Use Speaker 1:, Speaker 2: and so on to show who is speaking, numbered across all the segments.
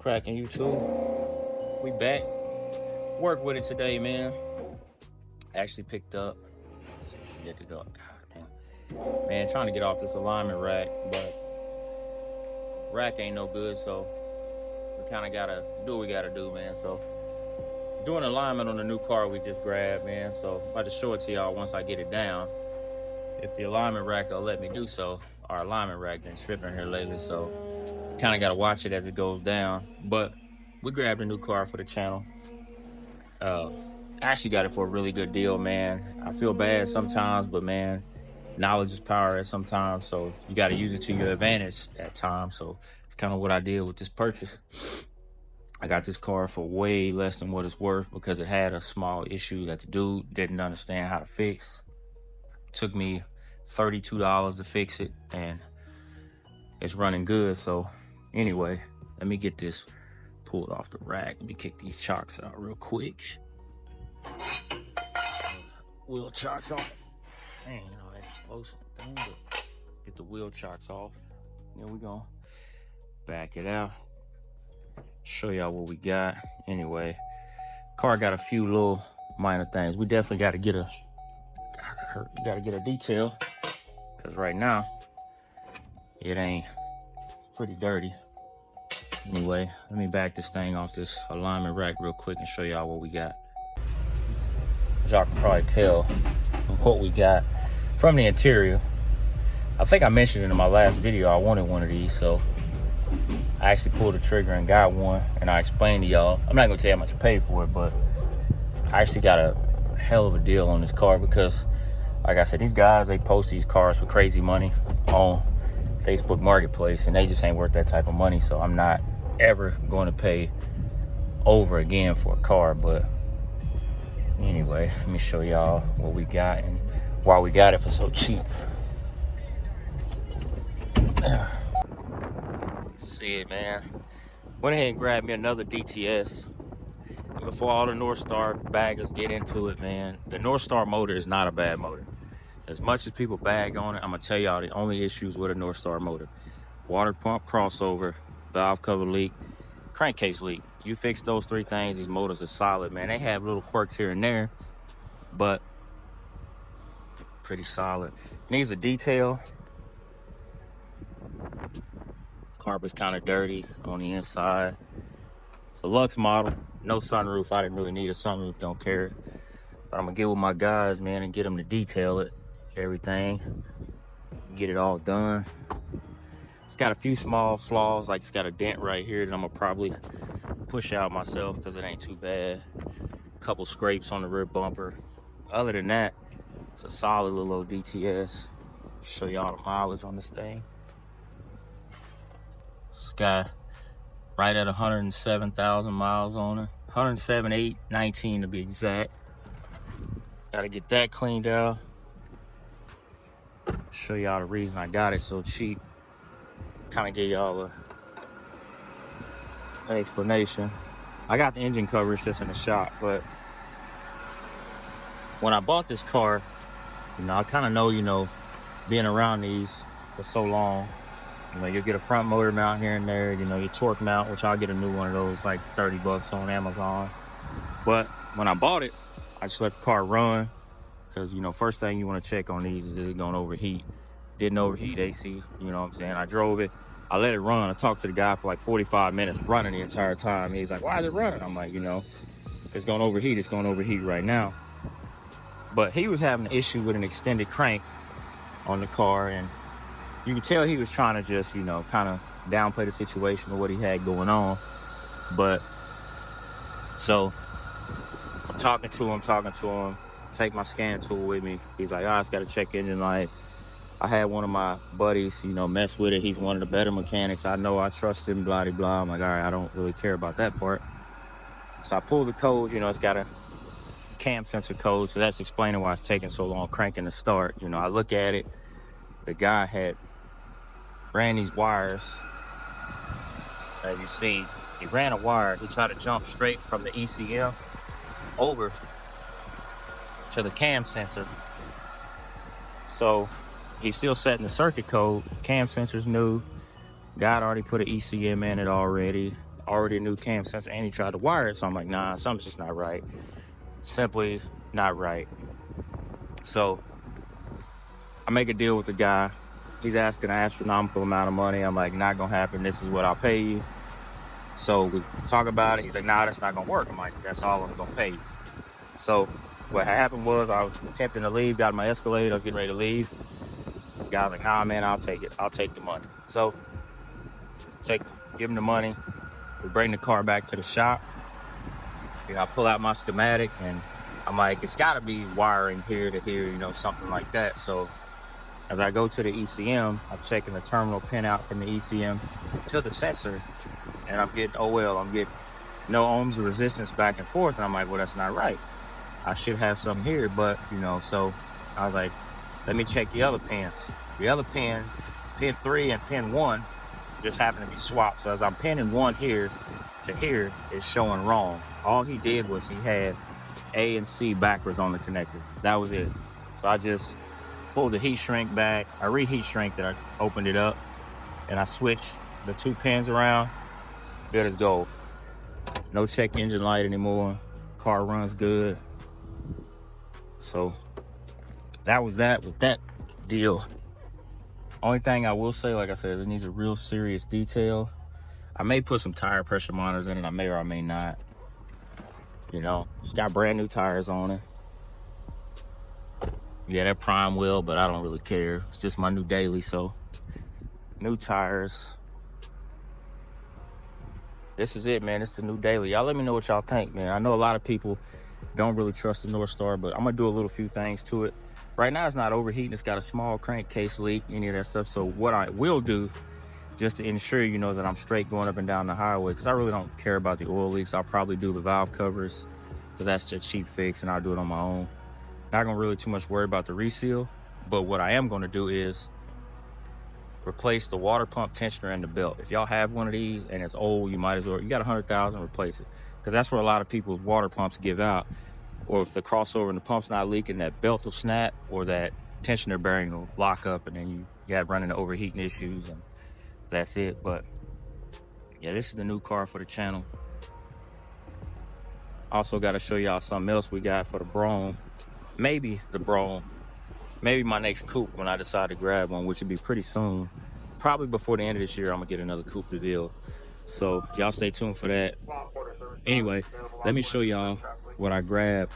Speaker 1: Cracking YouTube. We back. Work with it today, man. Actually picked up. Let's see if we get to go. God damn. Man, trying to get off this alignment rack, but rack ain't no good, so we kind of gotta do what we gotta do, man. So doing alignment on the new car we just grabbed, man. So I'm about to show it to y'all once I get it down. If the alignment rack will let me do so. Our alignment rack been tripping here lately, so kind of got to watch it as it goes down. But we grabbed a new car for the channel. I actually got it for a really good deal, man. I feel bad sometimes, but man, knowledge is power at sometimes, so you got to use it to your advantage at times. So it's kind of what I did with this purchase. I got this car for way less than what it's worth because it had a small issue that the dude didn't understand how to fix. It took me $32 to fix it, and it's running good. So anyway, let me get this pulled off the rack. Let me kick these chocks out real quick. Wheel chocks off. Man, you know, that's close thing, but get the wheel chocks off. There we go. Back it out. Show y'all what we got. Anyway, car got a few little minor things. We definitely got to get a detail, because right now it ain't pretty dirty. Anyway, let me back this thing off this alignment rack real quick and show y'all what we got. As y'all can probably tell what we got from the interior. I think I mentioned it in my last video, I wanted one of these, so I actually pulled the trigger and got one, and I explained to y'all. I'm not gonna tell you how much I paid for it, but I actually got a hell of a deal on this car because, like I said, these guys, they post these cars for crazy money on Facebook Marketplace, and they just ain't worth that type of money. So I'm not ever going to pay over again for a car. But anyway, let me show y'all what we got and why we got it for so cheap. See it, man. Went ahead and grabbed me another DTS. And before all the North Star baggers get into it, man, the North Star motor is not a bad motor. As much as people bag on it, I'm gonna tell y'all the only issues with a North Star motor: water pump crossover, valve cover leak, crankcase leak. You fix those three things, these motors are solid, man. They have little quirks here and there, but pretty solid. Needs a detail. Carpet's kind of dirty on the inside. It's a Lux model, no sunroof. I didn't really need a sunroof, don't care. But I'm gonna get with my guys, man, and get them to detail it, everything, get it all done. It's got a few small flaws, like it's got a dent right here that I'm gonna probably push out myself because it ain't too bad. A couple scrapes on the rear bumper. Other than that, it's a solid little old DTS. Show y'all the mileage on this thing. It's got right at 107,000 miles on it. 107,819 to be exact. Gotta get that cleaned out. Show y'all the reason I got it so cheap. Kind of give y'all an explanation. I got the engine coverage just in the shop, but when I bought this car, you know, I kind of know, you know, being around these for so long, you know, you'll get a front motor mount here and there, you know, your torque mount, which I'll get a new one of those, like 30 bucks on Amazon. But when I bought it, I just let the car run, because, you know, first thing you want to check on these is it going to overheat. Didn't overheat AC, you know what I'm saying? I drove it, I let it run. I talked to the guy for like 45 minutes running the entire time. He's like, why is it running? I'm like, you know, if it's going to overheat, it's going to overheat right now. But he was having an issue with an extended crank on the car, and you could tell he was trying to just, you know, kind of downplay the situation of what he had going on. But so I'm talking to him, take my scan tool with me. He's like, it's got to check engine light. I had one of my buddies, you know, mess with it. He's one of the better mechanics. I know, I trust him, blah, blah, blah. I'm like, all right, I don't really care about that part. So I pulled the code, you know, it's got a cam sensor code, so that's explaining why it's taking so long cranking to start. You know, I look at it, the guy had ran these wires. As you see, he ran a wire. He tried to jump straight from the ECM over to the cam sensor. So he's still setting the circuit code. Cam sensor's new. God already put an ECM in it already. already a new cam sensor, and he tried to wire it. So I'm like, nah, something's just not right. Simply not right. So I make a deal with the guy. He's asking an astronomical amount of money. I'm like, not gonna happen. This is what I'll pay you. So we talk about it. He's like, nah, that's not gonna work. I'm like, that's all I'm gonna pay you. So what happened was I was attempting to leave, got my Escalade, I was getting ready to leave. The guy was like, nah, man, I'll take it. I'll take the money. So give him the money. We bring the car back to the shop. I pull out my schematic and I'm like, it's gotta be wiring here to here, you know, something like that. So as I go to the ECM, I'm checking the terminal pin out from the ECM to the sensor, and I'm getting, oh well, I'm getting no ohms of resistance back and forth. And I'm like, well, that's not right. I should have something here, but you know, so I was like, let me check the other pins. The other pin 3 and pin 1, just happen to be swapped. So as I'm pinning 1 here to here, it's showing wrong. All he did was he had A and C backwards on the connector. That was it. So I just pulled the heat shrink back. I reheat shrinked it. I opened it up and I switched the 2 pins around. Good as gold. No check engine light anymore. Car runs good. So that was that with that deal. Only thing I will say, like I said, it needs a real serious detail. I may put some tire pressure monitors in it. I may or I may not. You know, it's got brand new tires on it. Yeah, they're prime wheel, but I don't really care. It's just my new daily, so new tires. This is it, man. It's the new daily. Y'all let me know what y'all think, man. I know a lot of people don't really trust the North Star, but I'm gonna do a few things to it. Right now, it's not overheating. It's got a small crankcase leak, any of that stuff. So what I will do, just to ensure, you know, that I'm straight going up and down the highway, because I really don't care about the oil leaks. I'll probably do the valve covers, because that's just a cheap fix, and I'll do it on my own. Not gonna really too much worry about the reseal, but what I am gonna do is replace the water pump tensioner and the belt. If y'all have one of these and it's old, you might as well, you got 100,000, replace it. Because that's where a lot of people's water pumps give out. Or if the crossover and the pump's not leaking, that belt will snap or that tensioner bearing will lock up, and then you got running into overheating issues, and that's it. But yeah, this is the new car for the channel. Also got to show y'all something else we got for the brougham. Maybe the brougham, maybe my next coupe when I decide to grab one, which would be pretty soon. Probably before the end of this year, I'm gonna get another coupe reveal. So y'all stay tuned for that. Anyway, let me show y'all what I grabbed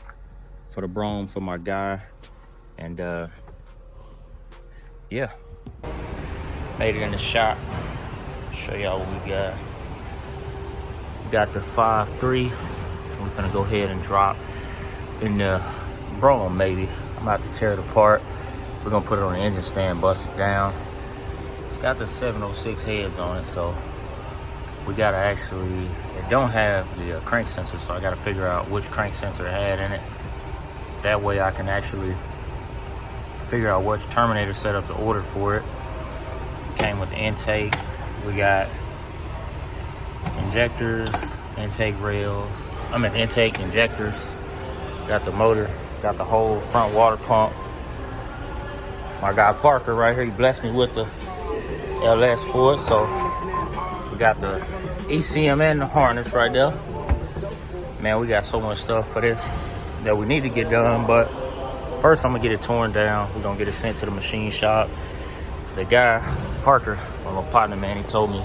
Speaker 1: for the brougham for my guy. And yeah, made it in the shop. Show y'all what we got. We got the 5.3. We're gonna go ahead and drop in the brougham. Maybe I'm about to tear it apart. We're gonna put it on the engine stand, bust it down. It's got the 706 heads on it, so we gotta actually, it don't have the crank sensor, so I gotta figure out which crank sensor it had in it. That way I can actually figure out which terminator setup to order for it. Came with the intake. We got injectors, intake rail, intake injectors. Got the motor. It's got the whole front water pump. My guy Parker right here, he blessed me with the LS for it. So we got the ECM and the harness right there. Man, we got so much stuff for this that we need to get done. But first, I'm gonna get it torn down. We're gonna get it sent to the machine shop. The guy, Parker, my partner, man, he told me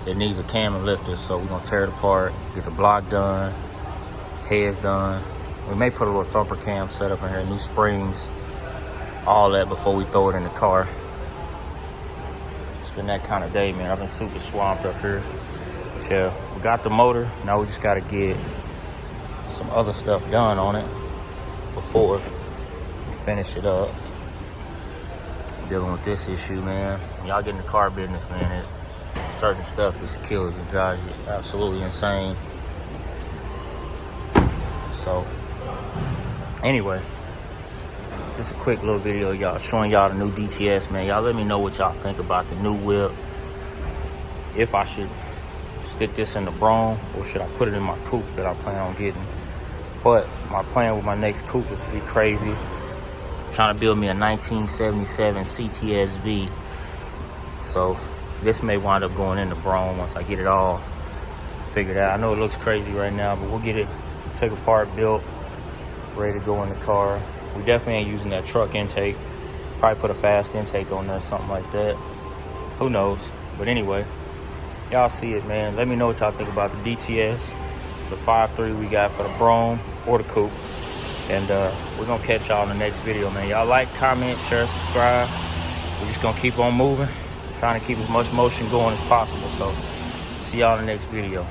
Speaker 1: it needs a cam and lifter. So we're gonna tear it apart, get the block done, heads done. We may put a little thumper cam set up in here, new springs, all that before we throw it in the car. It's been that kind of day, man. I've been super swamped up here. So we got the motor. Now we just got to get some other stuff done on it before we finish it up. Dealing with this issue, man. Y'all get in the car business, man. Certain stuff just kills and drives you absolutely insane. So anyway, just a quick little video, y'all, showing y'all the new DTS, man. Y'all let me know what y'all think about the new whip. If I should stick this in the brougham or should I put it in my coupe that I plan on getting. But my plan with my next coupe is to be crazy. I'm trying to build me a 1977 CTS-V. So this may wind up going in the brougham once I get it all figure it out. I know it looks crazy right now, but we'll get it took apart, built, ready to go in the car. We definitely ain't using that truck intake. Probably put a fast intake on there, something like that. Who knows? But anyway, y'all see it, man. Let me know what y'all think about the DTS, the 5.3 we got for the brougham or the coupe. And we're gonna catch y'all in the next video, man. Y'all like, comment, share, subscribe. We're just gonna keep on moving, trying to keep as much motion going as possible. So see y'all in the next video.